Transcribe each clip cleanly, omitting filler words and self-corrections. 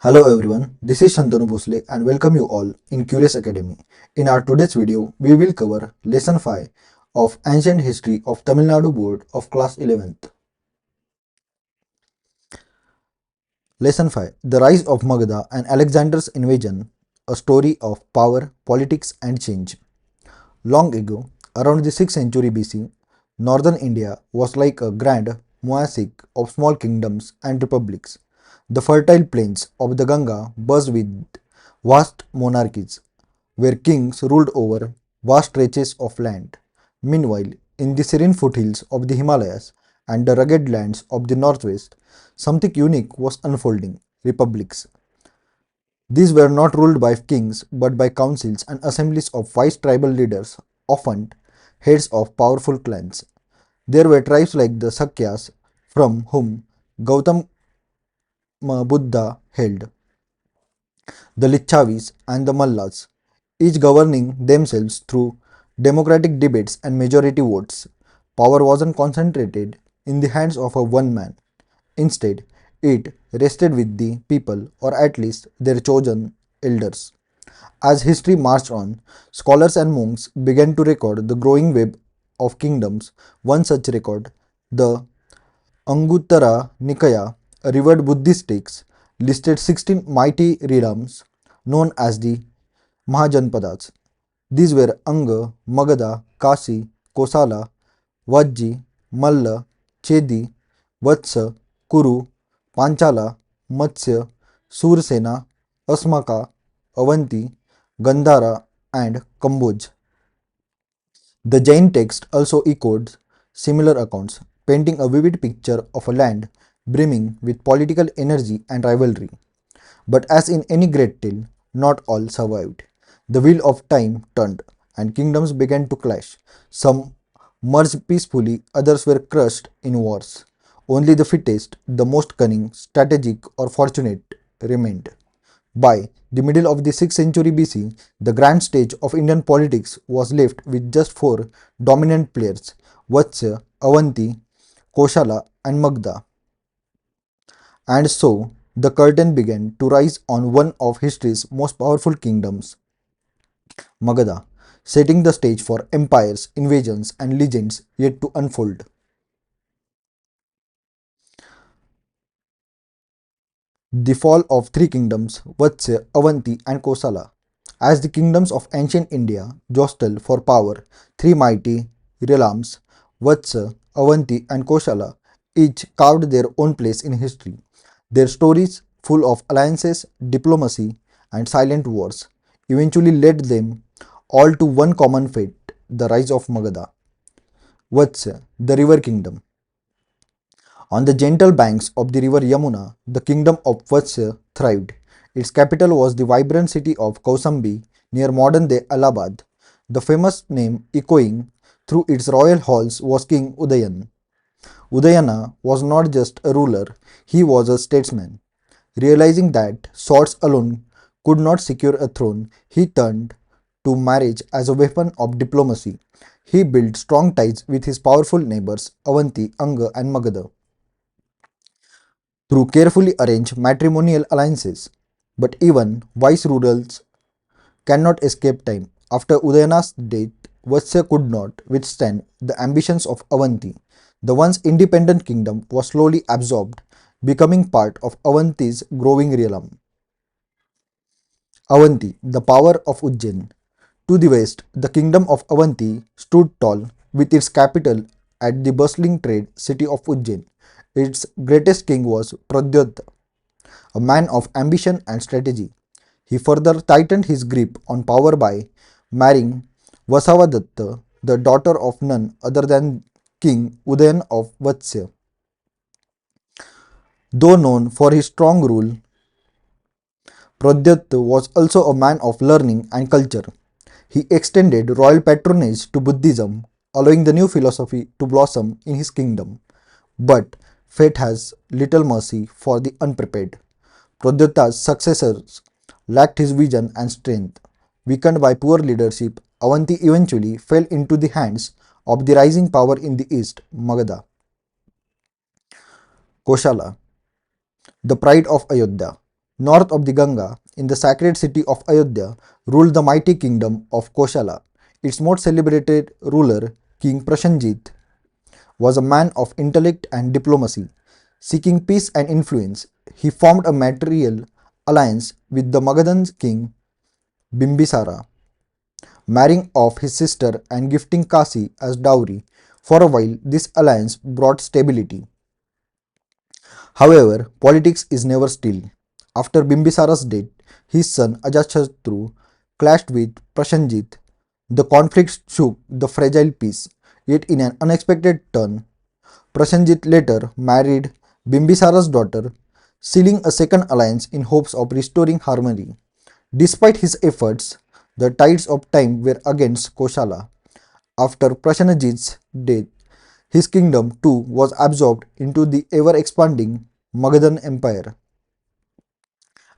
Hello everyone, this is Shantanu Bhosale and welcome you all in Curious Academy. In our today's video, we will cover Lesson 5 of Ancient History of Tamil Nadu Board of Class 11th. Lesson 5, The Rise of Magadha and Alexander's Invasion, a story of power, politics and change. Long ago, around the 6th century BC, northern India was like a grand mosaic of small kingdoms and republics. The fertile plains of the Ganga buzzed with vast monarchies, where kings ruled over vast stretches of land. Meanwhile, in the serene foothills of the Himalayas and the rugged lands of the northwest, something unique was unfolding republics. These were not ruled by kings but by councils and assemblies of wise tribal leaders, often heads of powerful clans. There were tribes like the Sakyas, from whom Gautam Buddha hailed, the Lichavis, and the Mallas, each governing themselves through democratic debates and majority votes. Power wasn't concentrated in the hands of a one man. Instead, it rested with the people, or at least their chosen elders. As history marched on, scholars and monks began to record the growing web of kingdoms. One such record, the Anguttara Nikaya, a revered Buddhist text, listed 16 mighty realms known as the Mahajanpadas. These were Anga, Magadha, Kasi, Kosala, Vajji, Malla, Chedi, Vatsa, Kuru, Panchala, Matsya, Sursena, Asmaka, Avanti, Gandhara, and Kamboj. The Jain text also echoed similar accounts, painting a vivid picture of a land brimming with political energy and rivalry. But as in any great tale, not all survived. The wheel of time turned, and kingdoms began to clash. Some merged peacefully, others were crushed in wars. Only the fittest, the most cunning, strategic, or fortunate remained. By the middle of the 6th century BC, the grand stage of Indian politics was left with just four dominant players: Vatsya, Avanti, Koshala, and Magda. And so, the curtain began to rise on one of history's most powerful kingdoms, Magadha, setting the stage for empires, invasions, and legends yet to unfold. The fall of three kingdoms, Vatsya, Avanti, and Kosala. As the kingdoms of ancient India jostled for power, three mighty realms, Vatsya, Avanti, and Kosala, each carved their own place in history. Their stories, full of alliances, diplomacy, and silent wars, eventually led them all to one common fate: the rise of Magadha. Vatsya, the river kingdom. On the gentle banks of the river Yamuna, the kingdom of Vatsya thrived. Its capital was the vibrant city of Kausambi near modern-day Allahabad. The famous name echoing through its royal halls was King Udayan. Udayana was not just a ruler, he was a statesman. Realizing that swords alone could not secure a throne, he turned to marriage as a weapon of diplomacy. He built strong ties with his powerful neighbors Avanti, Anga, and Magadha through carefully arranged matrimonial alliances. But even wise rulers cannot escape time. After Udayana's death, Vatsya could not withstand the ambitions of Avanti. The once independent kingdom was slowly absorbed, becoming part of Avanti's growing realm. Avanti, the power of Ujjain. To the west, the kingdom of Avanti stood tall, with its capital at the bustling trade city of Ujjain. Its greatest king was Pradyota, a man of ambition and strategy. He further tightened his grip on power by marrying Vasavadatta, the daughter of none other than King Udayan of Vatsya. Though known for his strong rule, Pradyota was also a man of learning and culture. He extended royal patronage to Buddhism, allowing the new philosophy to blossom in his kingdom. But fate has little mercy for the unprepared. Pradyota's successors lacked his vision and strength. Weakened by poor leadership, Avanti eventually fell into the hands of the rising power in the east, Magadha. Koshala, the pride of Ayodhya. North of the Ganga, in the sacred city of Ayodhya, ruled the mighty kingdom of Koshala. Its most celebrated ruler, King Prashanjit, was a man of intellect and diplomacy. Seeking peace and influence, he formed a material alliance with the Magadhan king Bimbisara, marrying off his sister and gifting Kasi as dowry. For a while, this alliance brought stability. However, politics is never still. After Bimbisara's death, his son Ajatashatru clashed with Prashanjit. The conflict shook the fragile peace. Yet, in an unexpected turn, Prashanjit later married Bimbisara's daughter, sealing a second alliance in hopes of restoring harmony. Despite his efforts, the tides of time were against Koshala. After Prashanajit's death, his kingdom too was absorbed into the ever expanding Magadhan Empire.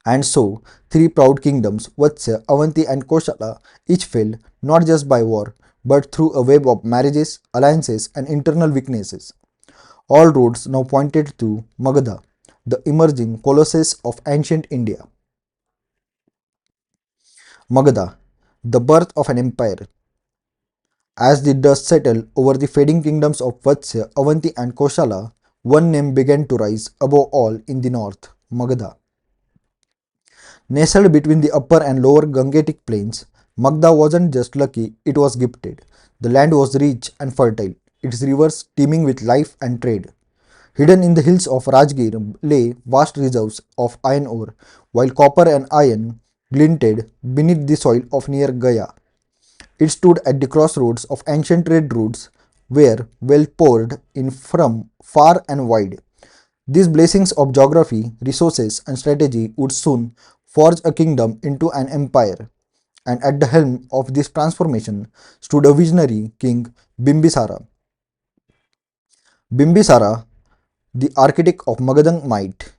And so, three proud kingdoms, Vatsya, Avanti, and Koshala, each fell not just by war but through a web of marriages, alliances, and internal weaknesses. All roads now pointed to Magadha, the emerging colossus of ancient India. Magadha, the birth of an empire. As the dust settled over the fading kingdoms of Vatsya, Avanti, and Koshala, one name began to rise above all in the north, Magadha. Nestled between the upper and lower Gangetic plains, Magadha wasn't just lucky, it was gifted. The land was rich and fertile, its rivers teeming with life and trade. Hidden in the hills of Rajgir lay vast reserves of iron ore, while copper and iron glinted beneath the soil of near Gaya. It stood at the crossroads of ancient trade routes where wealth poured in from far and wide. These blessings of geography, resources, and strategy would soon forge a kingdom into an empire. And at the helm of this transformation stood a visionary king, Bimbisara. Bimbisara, the architect of Magadhan might.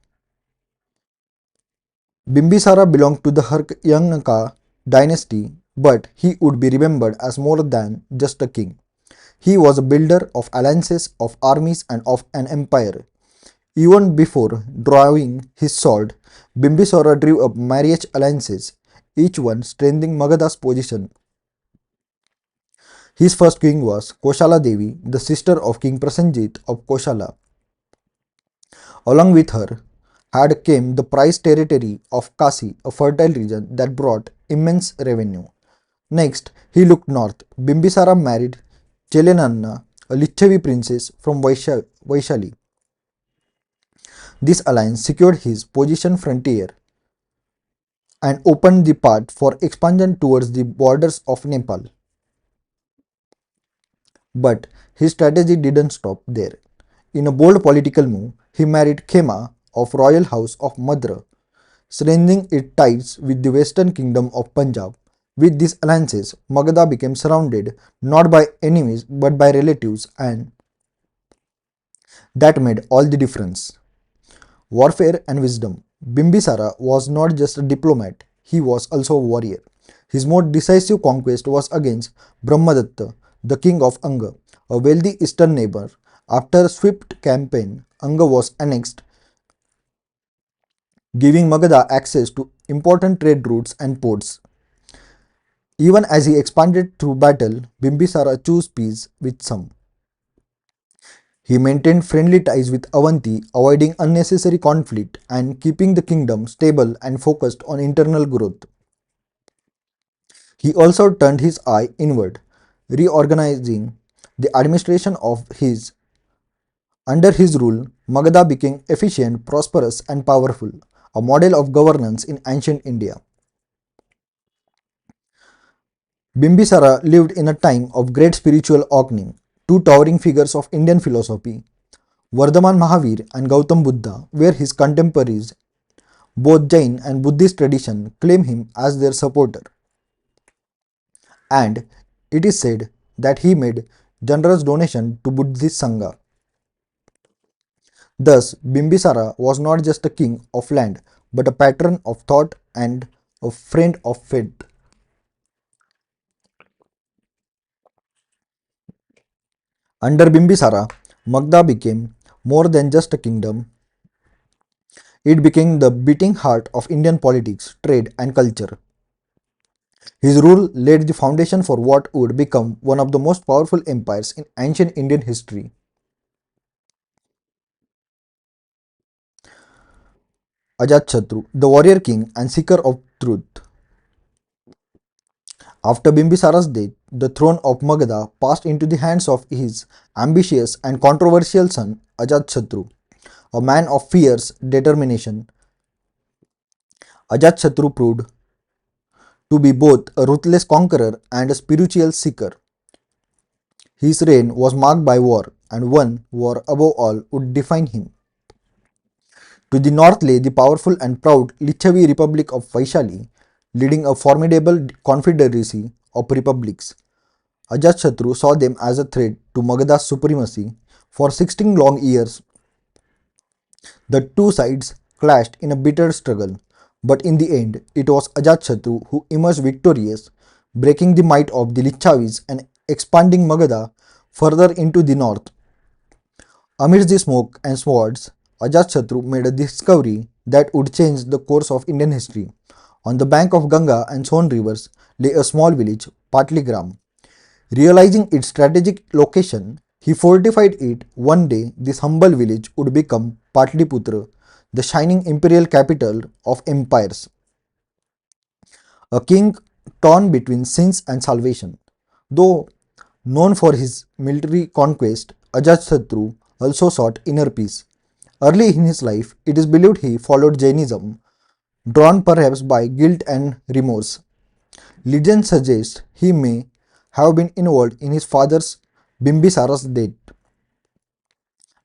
Bimbisara belonged to the Haryanka dynasty, but he would be remembered as more than just a king. He was a builder of alliances, of armies, and of an empire. Even before drawing his sword, Bimbisara drew up marriage alliances, each one strengthening Magadha's position. His first king was Koshala Devi, the sister of King Prasenjit of Koshala. Along with her had came the prized territory of Kasi, a fertile region that brought immense revenue. Next, he looked north. Bimbisara married Chelenanna, a Lichavi princess from Vaishali. This alliance secured his position frontier and opened the path for expansion towards the borders of Nepal. But his strategy didn't stop there. In a bold political move, he married Khema of royal house of Madra, strengthening its ties with the western kingdom of Punjab. With these alliances, Magadha became surrounded not by enemies but by relatives, and that made all the difference. Warfare and wisdom. Bimbisara was not just a diplomat, he was also a warrior. His most decisive conquest was against Brahmadatta, the king of Anga, a wealthy eastern neighbor. After a swift campaign, Anga was annexed, giving Magadha access to important trade routes and ports. Even as he expanded through battle, Bimbisara chose peace with some. He maintained friendly ties with Avanti, avoiding unnecessary conflict and keeping the kingdom stable and focused on internal growth. He also turned his eye inward, reorganizing the administration of his. Under his rule, Magadha became efficient, prosperous, and powerful, a model of governance in ancient India. Bimbisara lived in a time of great spiritual awakening. Two towering figures of Indian philosophy, Vardhaman Mahavir and Gautam Buddha, were his contemporaries. Both Jain and Buddhist tradition claim him as their supporter, and it is said that he made generous donation to Buddhist Sangha. Thus, Bimbisara was not just a king of land, but a patron of thought and a friend of faith. Under Bimbisara, Magda became more than just a kingdom, It became the beating heart of Indian politics, trade, and culture. His rule laid the foundation for what would become one of the most powerful empires in ancient Indian history. Ajatshotru, the warrior king and seeker of truth. After Bimbisara's death, the throne of Magadha passed into the hands of his ambitious and controversial son Ajatshotru, a man of fierce determination. Ajatshotru proved to be both a ruthless conqueror and a spiritual seeker. His reign was marked by war, and one war above all would define him. To the north lay the powerful and proud Lichavi Republic of Vaishali, leading a formidable confederacy of republics. Ajatshotru saw them as a threat to Magadha's supremacy. For 16 long years, the two sides clashed in a bitter struggle, but in the end, it was Ajatshotru who emerged victorious, breaking the might of the Lichavis and expanding Magadha further into the north. Amidst the smoke and swords, Ajatshotru made a discovery that would change the course of Indian history. On the bank of Ganga and Son rivers lay a small village, Patligram. Realizing its strategic location, he fortified it. One day, this humble village would become Patliputra, the shining imperial capital of empires, a king torn between sins and salvation. Though known for his military conquest, Ajatasattu also sought inner peace. Early in his life, it is believed he followed Jainism, drawn perhaps by guilt and remorse. Legend suggests he may have been involved in his father's Bimbisara's death.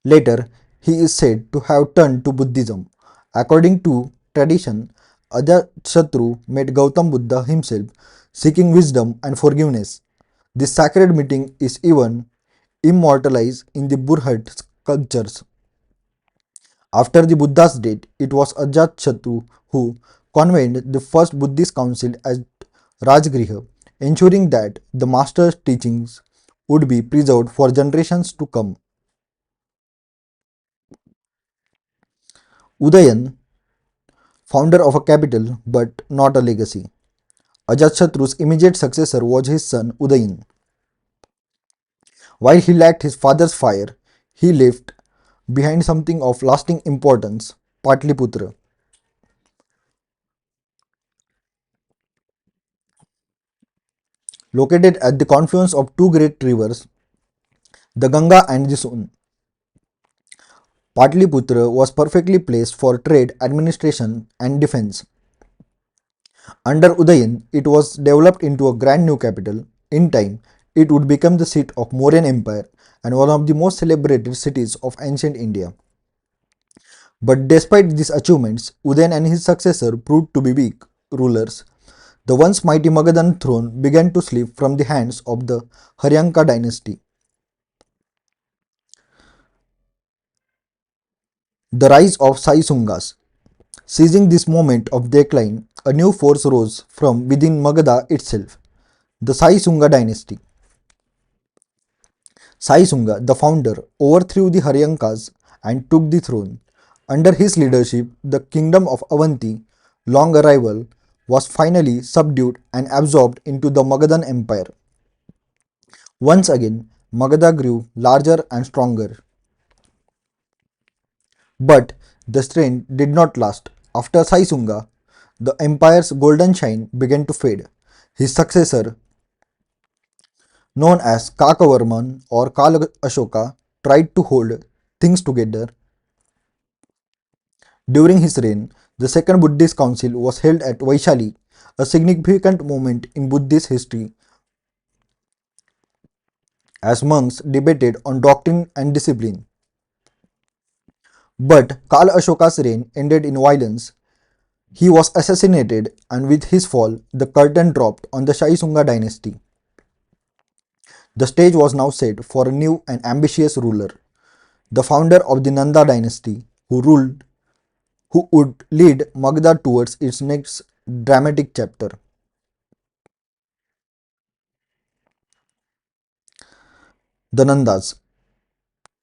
Later, he is said to have turned to Buddhism. According to tradition, Ajatasattu met Gautam Buddha himself, seeking wisdom and forgiveness. This sacred meeting is even immortalized in the Burhat sculptures. After the Buddha's death, it was Ajatasattu who convened the first Buddhist council at Rajgriha, ensuring that the master's teachings would be preserved for generations to come. Udayan, founder of a capital but not a legacy. Ajatasattu's immediate successor was his son Udayan. While he lacked his father's fire, he left behind something of lasting importance, Patliputra. Located at the confluence of two great rivers, the Ganga and the Son, Patliputra was perfectly placed for trade, administration, and defense. Under Udayan, it was developed into a grand new capital. In time, it would become the seat of Mauryan Empire and one of the most celebrated cities of ancient India. But despite these achievements, Udayan and his successor proved to be weak rulers. The once mighty Magadhan throne began to slip from the hands of the Haryanka dynasty. The rise of Sai Sungas. Seizing this moment of decline, a new force rose from within Magadha itself, the Sai Sunga dynasty. Sai Sunga, the founder, overthrew the Haryankas and took the throne. Under his leadership, the kingdom of Avanti, long a rival, was finally subdued and absorbed into the Magadhan Empire. Once again, Magadha grew larger and stronger. But the strength did not last. After Sai Sunga, the empire's golden shine began to fade. His successor, known as Kakavarman or Kala Ashoka, tried to hold things together. During his reign, the Second Buddhist Council was held at Vaishali, a significant moment in Buddhist history as monks debated on doctrine and discipline. But Kala Ashoka's reign ended in violence. He was assassinated, and with his fall, the curtain dropped on the Shaisunga dynasty. The stage was now set for a new and ambitious ruler, the founder of the Nanda dynasty, who would lead Magadha towards its next dramatic chapter. The Nandas.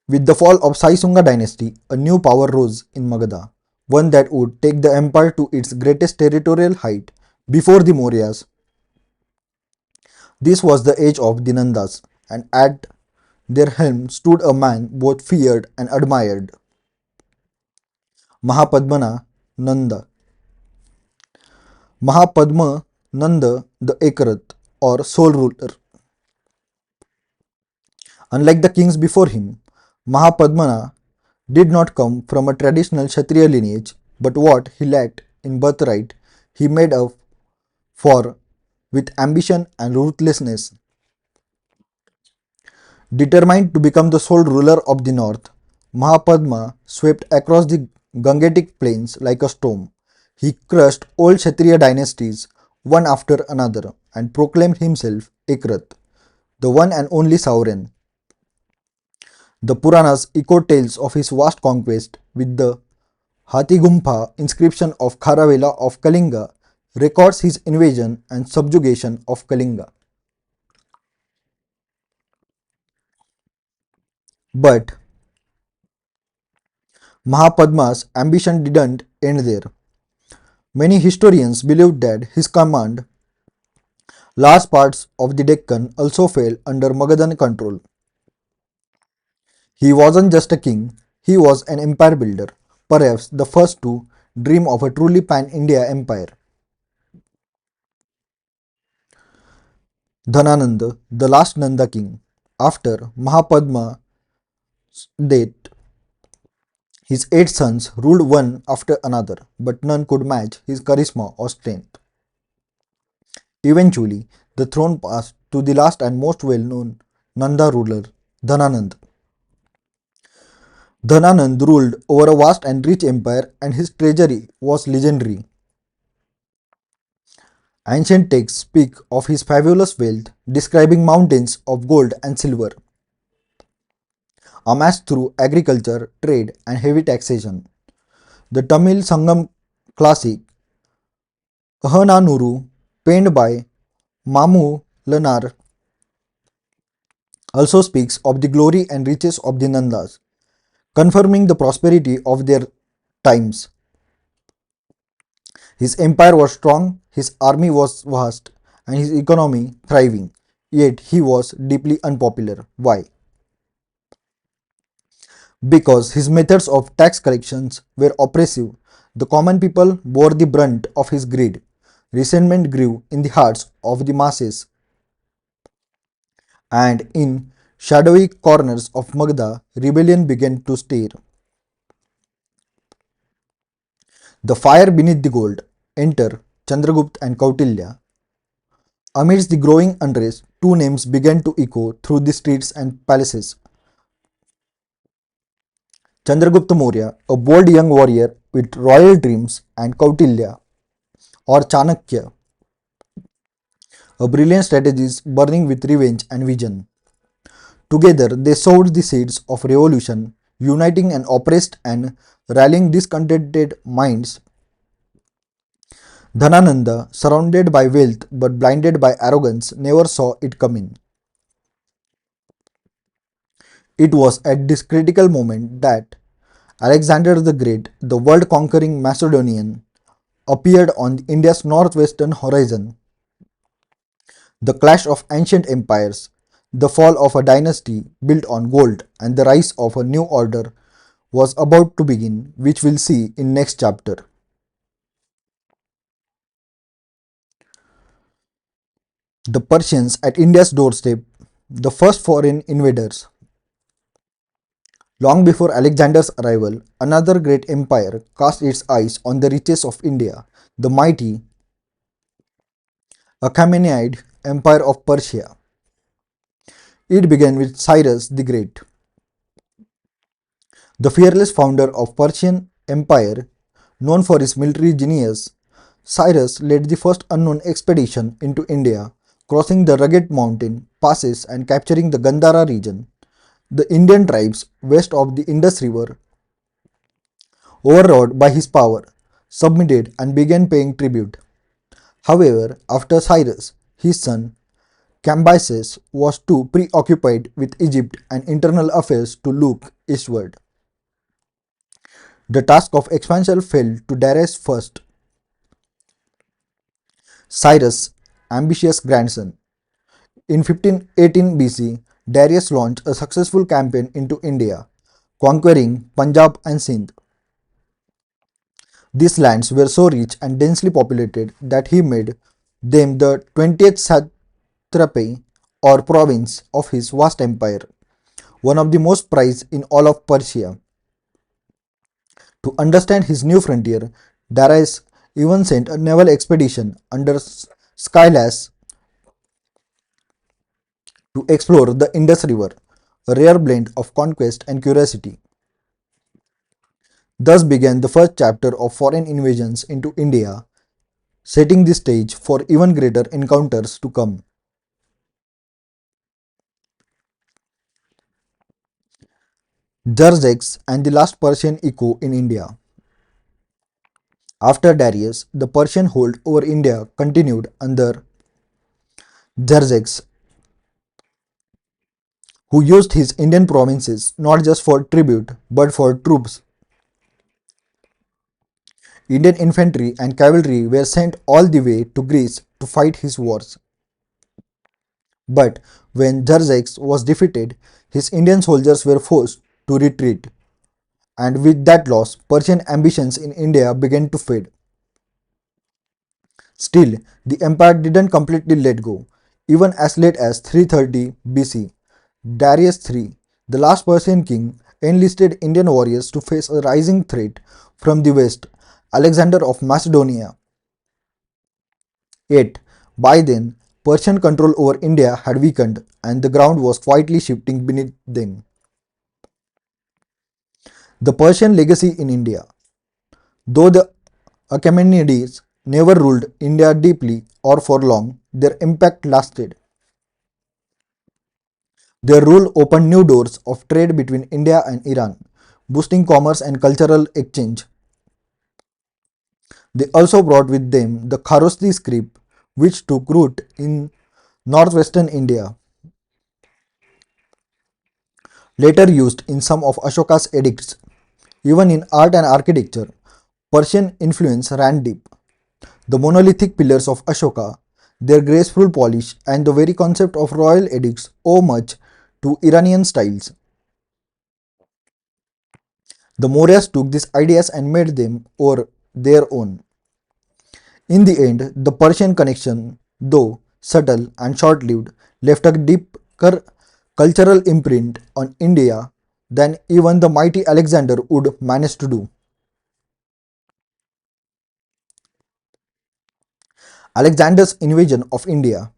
With the fall of Sai Sunga dynasty, a new power rose in Magadha. one that would take the empire to its greatest territorial height before the Mauryas. This was the age of the Nandas, and at their helm stood a man both feared and admired, Mahapadmana Nanda. Mahapadma Nanda the Ekrat or sole ruler. Unlike the kings before him, Mahapadmana did not come from a traditional Kshatriya lineage, but what he lacked in birthright, he made up for with ambition and ruthlessness. Determined to become the sole ruler of the north, Mahapadma swept across the Gangetic plains like a storm. He crushed old Kshatriya dynasties one after another and proclaimed himself Ekrat, the one and only sovereign. The Puranas echo tales of his vast conquest, with the Hathigumpha inscription of Kharavela of Kalinga records his invasion and subjugation of Kalinga. But Mahapadma's ambition didn't end there. Many historians believe that his command large parts of the Deccan also fell under Magadhan control. He wasn't just a king, he was an empire builder, perhaps the first to dream of a truly pan-India empire. Dhanananda, the last Nanda king. After Mahapadma's death, his 8 sons ruled one after another, but none could match his charisma or strength. Eventually, the throne passed to the last and most well-known Nanda ruler, Dhananand. Dhananand ruled over a vast and rich empire, and his treasury was legendary. Ancient texts speak of his fabulous wealth, describing mountains of gold and silver, amassed through agriculture, trade, and heavy taxation. The Tamil Sangam classic Ahananuru, penned by Mamu Lanar, also speaks of the glory and riches of the Nandas, confirming the prosperity of their times. His empire was strong, his army was vast, and his economy thriving. Yet he was deeply unpopular. Why? Because his methods of tax collections were oppressive. The common people bore the brunt of his greed. Resentment grew in the hearts of the masses, and in shadowy corners of Magadha, rebellion began to stir. The fire beneath the gold. Enter Chandragupta and Kautilya. Amidst the growing unrest, two names began to echo through the streets and palaces. Chandragupta Maurya, a bold young warrior with royal dreams, and Kautilya, or Chanakya, a brilliant strategist burning with revenge and vision. Together, they sowed the seeds of revolution, uniting an oppressed and rallying discontented minds. Dhanananda, surrounded by wealth but blinded by arrogance, never saw it coming. It was at this critical moment that Alexander the Great, the world conquering Macedonian, appeared on India's northwestern horizon. The clash of ancient empires, the fall of a dynasty built on gold, and the rise of a new order was about to begin, which we'll see in next chapter. The Persians at India's doorstep, the first foreign invaders. Long before Alexander's arrival, another great empire cast its eyes on the riches of India, the mighty Achaemenid Empire of Persia. It began with Cyrus the Great, the fearless founder of Persian Empire, known for his military genius. Cyrus led the first unknown expedition into India, crossing the rugged mountain passes and capturing the Gandhara region. The Indian tribes west of the Indus River, overawed by his power, submitted and began paying tribute. However, after Cyrus, his son Cambyses was too preoccupied with Egypt and internal affairs to look eastward. The task of expansion fell to Darius' first, Cyrus' ambitious grandson. In 1518 BC, Darius launched a successful campaign into India, conquering Punjab and Sindh. These lands were so rich and densely populated that he made them the 20th satrapy or province of his vast empire, one of the most prized in all of Persia. To understand his new frontier, Darius even sent a naval expedition under Scylas to explore the Indus River, a rare blend of conquest and curiosity. Thus began the first chapter of foreign invasions into India, setting the stage for even greater encounters to come. Xerxes and the last Persian echo in India. After Darius, the Persian hold over India continued under Xerxes, who used his Indian provinces not just for tribute but for troops. Indian infantry and cavalry were sent all the way to Greece to fight his wars. But when Xerxes was defeated, his Indian soldiers were forced to retreat, and with that loss, Persian ambitions in India began to fade. Still, the empire didn't completely let go. Even as late as 330 BC, Darius III, the last Persian king, enlisted Indian warriors to face a rising threat from the west, Alexander of Macedonia. Yet, by then, Persian control over India had weakened and the ground was quietly shifting beneath them. The Persian legacy in India. Though the Achaemenids never ruled India deeply or for long, their impact lasted. Their rule opened new doors of trade between India and Iran, boosting commerce and cultural exchange. They also brought with them the Kharosthi script, which took root in northwestern India, later used in some of Ashoka's edicts. Even in art and architecture, Persian influence ran deep. The monolithic pillars of Ashoka, their graceful polish, and the very concept of royal edicts owe much to Iranian styles. The Mauryas took these ideas and made them or their own. In the end, the Persian connection, though subtle and short lived, left a deeper cultural imprint on India than even the mighty Alexander would manage to do. Alexander's invasion of India,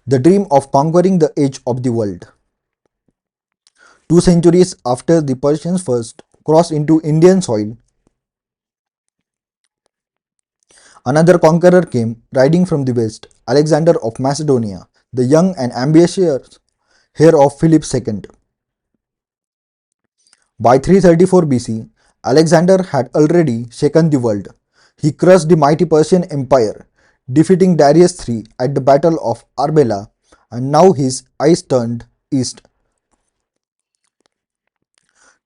the dream of conquering the edge of the world. 2 centuries after the Persians first crossed into Indian soil, another conqueror came riding from the west, Alexander of Macedonia, the young and ambitious heir of Philip II. By 334 BC, Alexander had already shaken the world. He crushed the mighty Persian Empire, defeating Darius III at the Battle of Arbela, and now his eyes turned east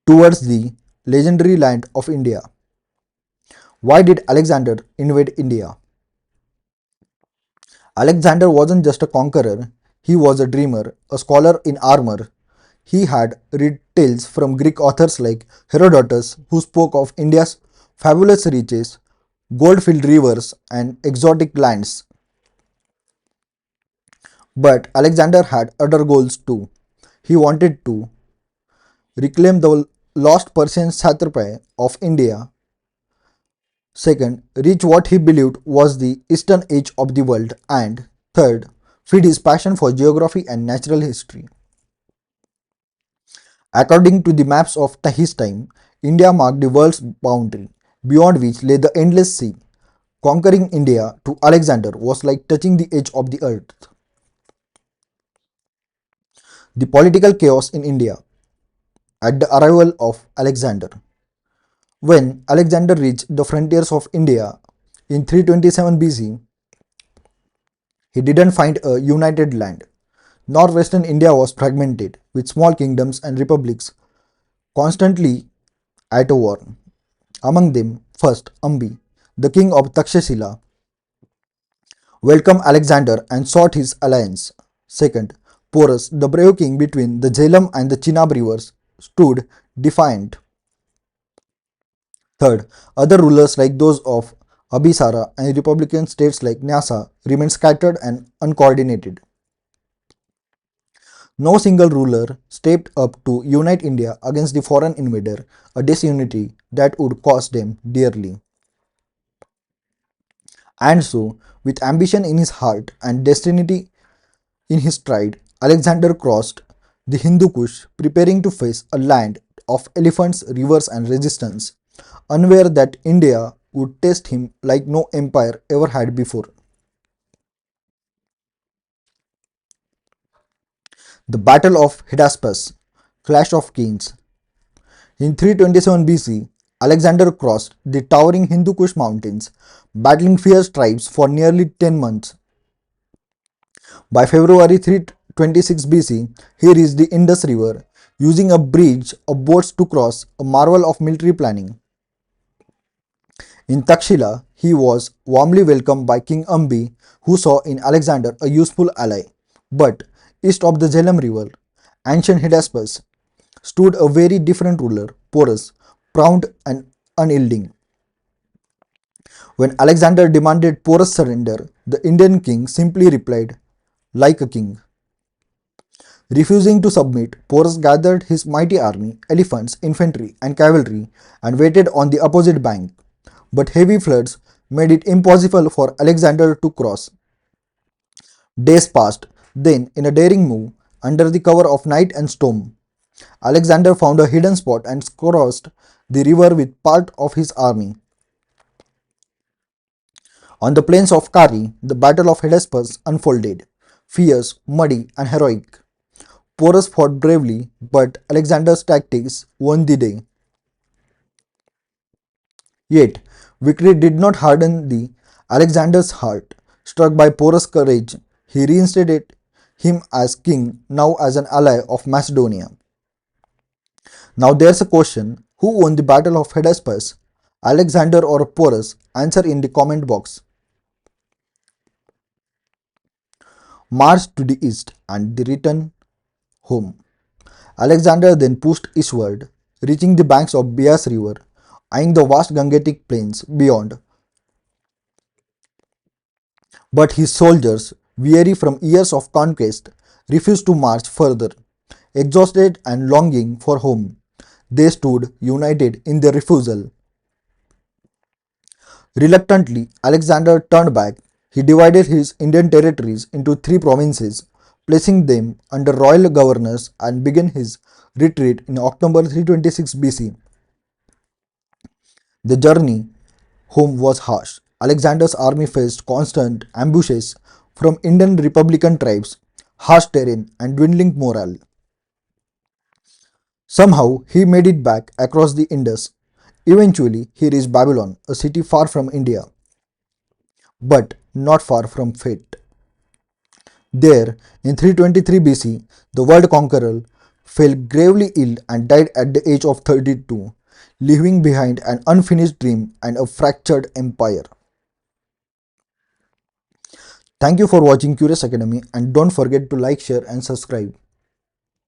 towards the legendary land of India. Why did Alexander invade India? Alexander wasn't just a conqueror, he was a dreamer, a scholar in armor. He had read tales from Greek authors like Herodotus, who spoke of India's fabulous riches, gold filled rivers, and exotic lands. But Alexander had other goals too. He wanted to reclaim the lost Persian satrapy of India. Second, reach what he believed was the eastern edge of the world. And third, feed his passion for geography and natural history. According to the maps of his time, India marked the world's boundary, beyond which lay the endless sea. Conquering India to Alexander was like touching the edge of the earth. The political chaos in India at the arrival of Alexander. When Alexander reached the frontiers of India in 327 BC, he didn't find a united land. Northwestern India was fragmented, with small kingdoms and republics constantly at a war. Among them, first Ambi, the king of Takshashila, welcomed Alexander and sought his alliance. Second, Porus, the brave king between the Jhelum and the Chenab rivers, stood defiant. Third, other rulers like those of Abhisara and republican states like Nyasa remained scattered and uncoordinated. No single ruler stepped up to unite India against the foreign invader, a disunity that would cost them dearly. And so, with ambition in his heart and destiny in his stride, Alexander crossed the Hindu Kush, preparing to face a land of elephants, rivers, and resistance, unaware that India would test him like no empire ever had before. The Battle of Hydaspes, Clash of Kings. In 327 BC, Alexander crossed the towering Hindu Kush mountains, battling fierce tribes for nearly 10 months. By February 326 BC, he reached the Indus River, using a bridge of boats to cross, a marvel of military planning. In Takshila, he was warmly welcomed by King Ambi, who saw in Alexander a useful ally. But east of the Jhelum River, ancient Hydaspes, stood a very different ruler, Porus, proud and unyielding. When Alexander demanded Porus' surrender, the Indian king simply replied, like a king. Refusing to submit, Porus gathered his mighty army, elephants, infantry, and cavalry, and waited on the opposite bank. But heavy floods made it impossible for Alexander to cross. Days passed. Then, in a daring move, under the cover of night and storm, Alexander found a hidden spot and crossed the river with part of his army. On the plains of Kari, the Battle of Hydaspes unfolded, fierce, muddy, and heroic. Porus fought bravely, but Alexander's tactics won the day. Yet, victory did not harden the Alexander's heart. Struck by Porus' courage, he reinstated him as king, now as an ally of Macedonia. Now there's a question: who won the Battle of Hydaspes? Alexander or Porus? Answer in the comment box. March to the east and the return home. Alexander then pushed eastward, reaching the banks of Bias River, eyeing the vast Gangetic plains beyond. But his soldiers, weary from years of conquest, refused to march further. Exhausted and longing for home, they stood united in their refusal. Reluctantly, Alexander turned back. He divided his Indian territories into three provinces, placing them under royal governors, and began his retreat in October 326 BC. The journey home was harsh. Alexander's army faced constant ambushes from Indian republican tribes, harsh terrain, and dwindling morale. Somehow, he made it back across the Indus. Eventually, he reached Babylon, a city far from India, but not far from fate. There, in 323 BC, the world conqueror fell gravely ill and died at the age of 32, leaving behind an unfinished dream and a fractured empire. Thank you for watching Curious Academy, and don't forget to like, share, and subscribe.